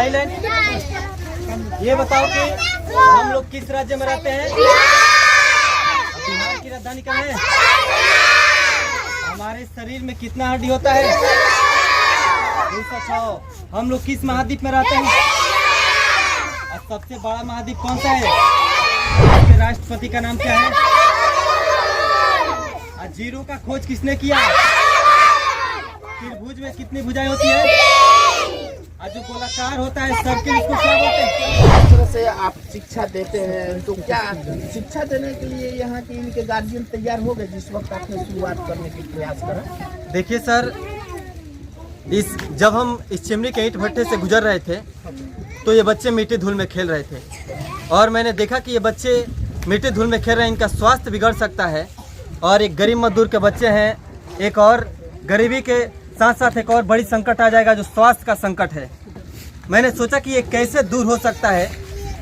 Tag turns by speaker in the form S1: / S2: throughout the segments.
S1: Thailand. ये बताओ कि हम लोग किस राज्य में रहते हैं? बिहार की राजधानी कहाँ है? हमारे शरीर में कितना हड्डी होता है? 206। हम लोग किस महाद्वीप में रहते हैं? और सबसे बड़ा महाद्वीप कौन सा है? इसके राष्ट्रपति का नाम क्या है? और जीरो का खोज किसने किया? त्रिभुज में कितनी भुजाएं होती है? और जो गोलाकार होता है सर्किल, इसको क्या बोलते हैं?
S2: इस तरह से आप शिक्षा देते हैं तो क्या शिक्षा देने के लिए यहाँ के इनके गार्जियन तैयार हो गए जिस वक्त आपने शुरुआत करने की प्रयास करा?
S1: देखिए सर, जब हम इस चिमनी के ईंट भट्टे से गुजर रहे थे तो ये बच्चे मिट्टी धूल में खेल रहे थे और मैंने देखा कि ये बच्चे मिट्टी धूल में खेल रहे हैं, इनका स्वास्थ्य बिगड़ सकता है। और एक गरीब मजदूर के बच्चे हैं, एक और गरीबी के साथ साथ एक और बड़ी संकट आ जाएगा जो स्वास्थ्य का संकट है। मैंने सोचा कि ये कैसे दूर हो सकता है,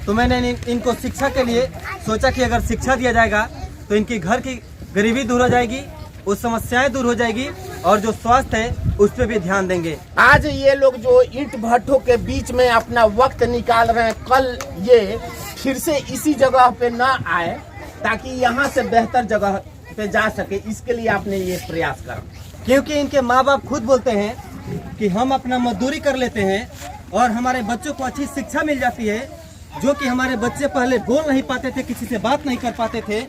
S1: तो मैंने इनको शिक्षा के लिए सोचा कि अगर शिक्षा दिया जाएगा तो इनकी घर की गरीबी दूर हो जाएगी, उस समस्याएं दूर हो जाएगी और जो स्वास्थ्य है उस पर भी ध्यान देंगे।
S2: आज ये लोग जो ईंट भट्टों के बीच में अपना वक्त निकाल रहे हैं, कल ये फिर से इसी जगह पे न आए ताकि यहाँ से बेहतर जगह पे जा सके, इसके लिए आपने ये प्रयास करा।
S1: क्योंकि इनके माँ बाप खुद बोलते हैं कि हम अपना मजदूरी कर लेते हैं और हमारे बच्चों को अच्छी शिक्षा मिल जाती है, जो कि हमारे बच्चे पहले बोल नहीं पाते थे, किसी से बात नहीं कर पाते थे।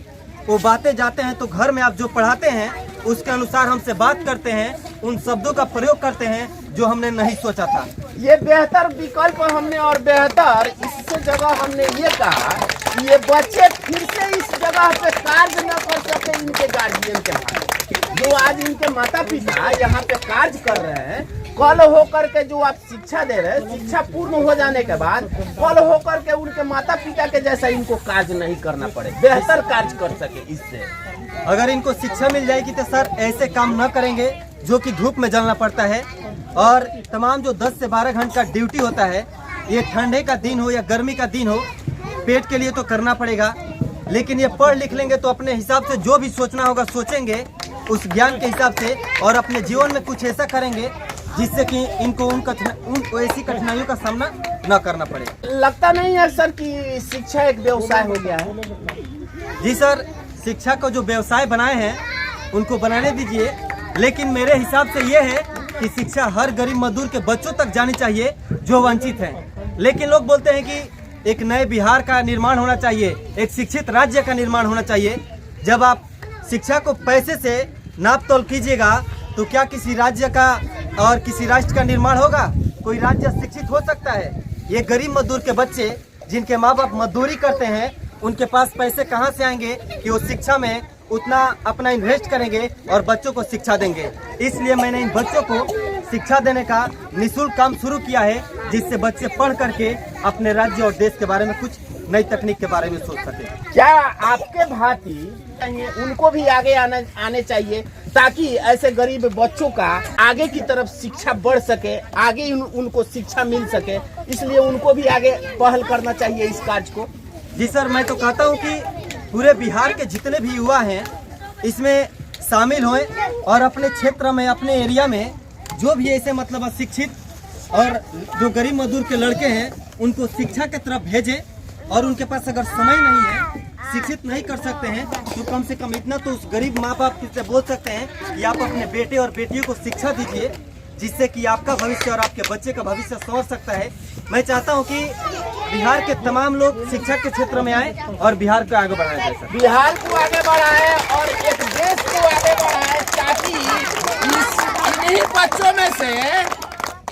S1: वो बातें जाते हैं तो घर में आप जो पढ़ाते हैं उसके अनुसार हमसे बात करते हैं, उन शब्दों का प्रयोग करते हैं जो हमने नहीं सोचा था।
S2: ये बेहतर विकल्प हमने और बेहतर इससे जगह हमने ये कहा कि ये बच्चे फिर से इस जगह पे कार्य न कर सके इनके गार्जियन के हाथ। जो आज इनके माता पिता यहाँ पे कार्य कर रहे हैं, कल होकर के जो आप शिक्षा दे रहे हैं, शिक्षा पूर्ण हो जाने के बाद कल होकर के उनके माता पिता के जैसा इनको कार्य नहीं करना पड़े, बेहतर कार्य कर सके। इससे
S1: अगर इनको शिक्षा मिल जाएगी तो सर ऐसे काम न करेंगे जो कि धूप में जलना पड़ता है। और तमाम जो 10 से 12 घंटे का ड्यूटी होता है, ये ठंडे का दिन हो या गर्मी का दिन हो, पेट के लिए तो करना पड़ेगा। लेकिन ये पढ़ लिख लेंगे तो अपने हिसाब से जो भी सोचना होगा सोचेंगे उस ज्ञान के हिसाब से, और अपने जीवन में कुछ ऐसा करेंगे जिससे कि इनको उन ऐसी कठिनाइयों का सामना न करना पड़े।
S2: लगता नहीं है सर कि शिक्षा एक व्यवसाय हो गया है?
S1: जी सर, शिक्षा को जो व्यवसाय बनाए हैं उनको बनाने दीजिए, लेकिन मेरे हिसाब से ये है कि शिक्षा हर गरीब मजदूर के बच्चों तक जानी चाहिए जो वंचित हैं। लेकिन लोग बोलते हैं कि एक नए बिहार का निर्माण होना चाहिए, एक शिक्षित राज्य का निर्माण होना चाहिए। जब आप शिक्षा को पैसे से नाप तोल कीजिएगा तो क्या किसी राज्य का और किसी राष्ट्र का निर्माण होगा? कोई राज्य शिक्षित हो सकता है? ये गरीब मजदूर के बच्चे जिनके माँ बाप मजदूरी करते हैं, उनके पास पैसे कहाँ से आएंगे कि वो शिक्षा में उतना अपना इन्वेस्ट करेंगे और बच्चों को शिक्षा देंगे। इसलिए मैंने इन बच्चों को शिक्षा देने का निःशुल्क काम शुरू किया है, जिससे बच्चे पढ़ करके अपने राज्य और देश के बारे में कुछ नई तकनीक के बारे में सोच सके।
S2: क्या आपके भांति उनको भी आगे आने चाहिए ताकि ऐसे गरीब बच्चों का आगे की तरफ शिक्षा बढ़ सके, आगे उनको शिक्षा मिल सके, इसलिए उनको भी आगे पहल करना चाहिए इस कार्य को?
S1: जी सर, मैं तो कहता हूँ कि पूरे बिहार के जितने भी युवा हैं इसमें शामिल हों और अपने क्षेत्र में, अपने एरिया में जो भी ऐसे मतलब अशिक्षित और जो गरीब मजदूर के लड़के हैं उनको शिक्षा की तरफ भेजें। और उनके पास अगर समय नहीं है, शिक्षित नहीं कर सकते हैं, तो कम से कम इतना तो उस गरीब माँ बाप से बोल सकते हैं कि आप अपने बेटे और बेटियों को शिक्षा दीजिए, जिससे कि आपका भविष्य और आपके बच्चे का भविष्य संवर सकता है। मैं चाहता हूं कि बिहार के तमाम लोग शिक्षा के क्षेत्र में आए और बिहार को आगे बढ़ाया जाए सर।
S2: बिहार को आगे बढ़ाए और एक देश को आगे बढ़ाए, ताकि इन्हीं बच्चों में से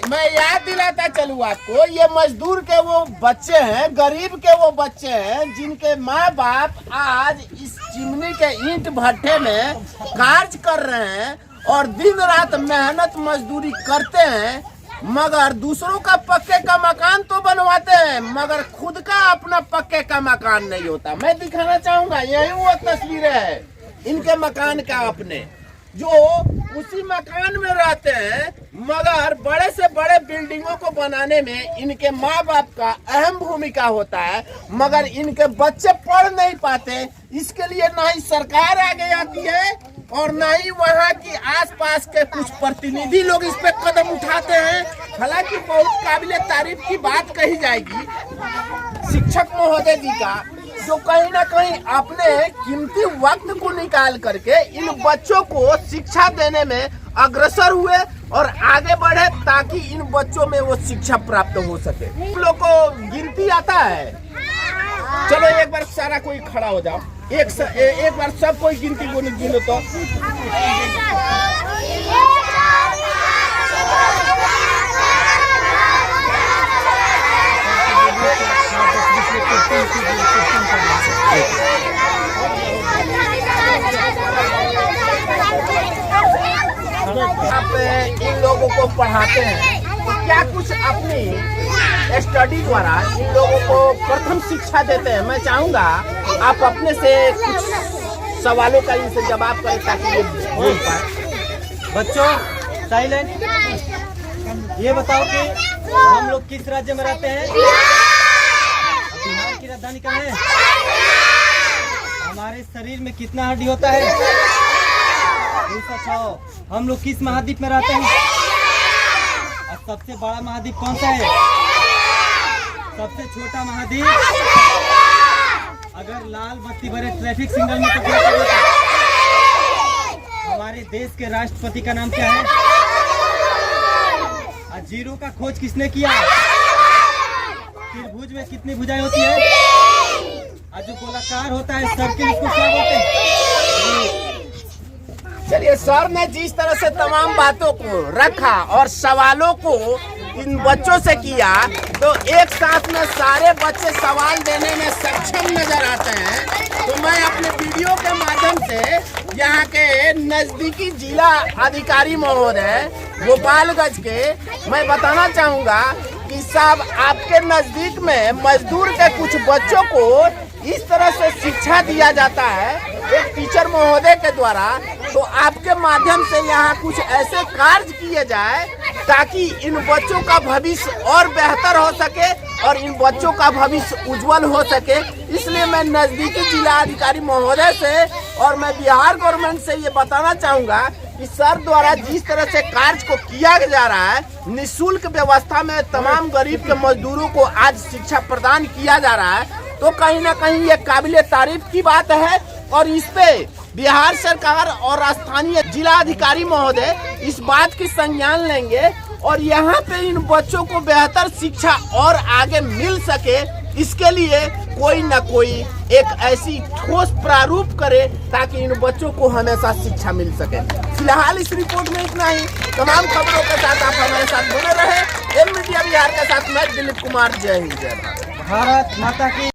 S2: मैं याद दिलाता चलूँ आपको, ये मजदूर के वो बच्चे हैं, गरीब के वो बच्चे हैं जिनके माँ बाप आज इस चिमनी के ईंट भट्टे में कार्य कर रहे हैं और दिन रात मेहनत मजदूरी करते हैं, मगर दूसरों का पक्के का मकान तो बनवाते हैं, मगर खुद का अपना पक्के का मकान नहीं होता। मैं दिखाना चाहूंगा, यही वो तस्वीरें हैं इनके मकान का अपने, जो उसी मकान में रहते हैं, मगर बड़े से बड़े बिल्डिंगों को बनाने में इनके माँ बाप का अहम भूमिका होता है, मगर इनके बच्चे पढ़ नहीं पाते। इसके लिए ना ही सरकार आगे आती है और न ही वहाँ की आसपास के कुछ प्रतिनिधि लोग इस पे कदम उठाते हैं। हालांकि बहुत काबिले तारीफ की बात कही जाएगी शिक्षक महोदय जी का, जो कहीं ना कहीं अपने कीमती वक्त को निकाल करके इन बच्चों को शिक्षा देने में अग्रसर हुए और आगे बढ़े, ताकि इन बच्चों में वो शिक्षा प्राप्त हो सके। हम लोग को गिनती आता है, चलो एक बार सारा कोई खड़ा हो जाओ, एक बार सब कोई गिनती को गिनो तो। आप इन लोगों को पढ़ाते हैं तो क्या कुछ अपनी स्टडी द्वारा इन लोगों को प्रथम शिक्षा देते हैं? मैं चाहूंगा आप अपने से कुछ सवालों का इनसे जवाब करें ताकि ये बोल पाए।
S1: बच्चों साइलेंट। ये बताओ कि हम लोग किस राज्य में रहते हैं? बिहार की राजधानी कहाँ है? हमारे शरीर में कितना हड्डी होता है? हम लोग किस महाद्वीप में रहते हैं? और सबसे बड़ा महाद्वीप कौन सा है? सबसे छोटा महाद्वीप? अगर लाल बत्ती भरे ट्रैफिक सिग्नल में तो क्या करेगा? हमारे देश के राष्ट्रपति का नाम क्या है? जीरो का खोज किसने किया? त्रिभुज में कितनी भुजाएं होती है? जो गोलाकार होता है सर्किल, इसको क्या बोलते हैं?
S2: चलिए, सर ने जिस तरह से तमाम बातों को रखा और सवालों को इन बच्चों से किया, तो एक साथ में सारे बच्चे सवाल देने में सक्षम नजर आते हैं। तो मैं अपने वीडियो के माध्यम से यहाँ के नजदीकी जिला अधिकारी महोदय गोपालगंज के मैं बताना चाहूँगा कि साहब, आपके नजदीक में मजदूर के कुछ बच्चों को इस तरह से शिक्षा दिया जाता है एक टीचर महोदय के द्वारा, तो आपके माध्यम से यहाँ कुछ ऐसे कार्य किए जाए ताकि इन बच्चों का भविष्य और बेहतर हो सके और इन बच्चों का भविष्य उज्जवल हो सके। इसलिए मैं नजदीकी जिला अधिकारी महोदय से और मैं बिहार गवर्नमेंट से ये बताना चाहूँगा कि सर द्वारा जिस तरह से कार्य को किया जा रहा है, निःशुल्क व्यवस्था में तमाम गरीब के मजदूरों को आज शिक्षा प्रदान किया जा रहा है, तो कहीं ना कहीं ये काबिले तारीफ की बात है। और इस पे बिहार सरकार और स्थानीय जिला अधिकारी महोदय इस बात की संज्ञान लेंगे और यहाँ पे इन बच्चों को बेहतर शिक्षा और आगे मिल सके, इसके लिए कोई न कोई एक ऐसी ठोस प्रारूप करे ताकि इन बच्चों को हमेशा शिक्षा मिल सके। फिलहाल इस रिपोर्ट में इतना ही। तमाम खबरों के साथ आप हमारे साथ बने रहे। एम मीडिया बिहार के साथ मैं दिलीप कुमार। जय हिंद, जय भारत।
S1: भारत माता की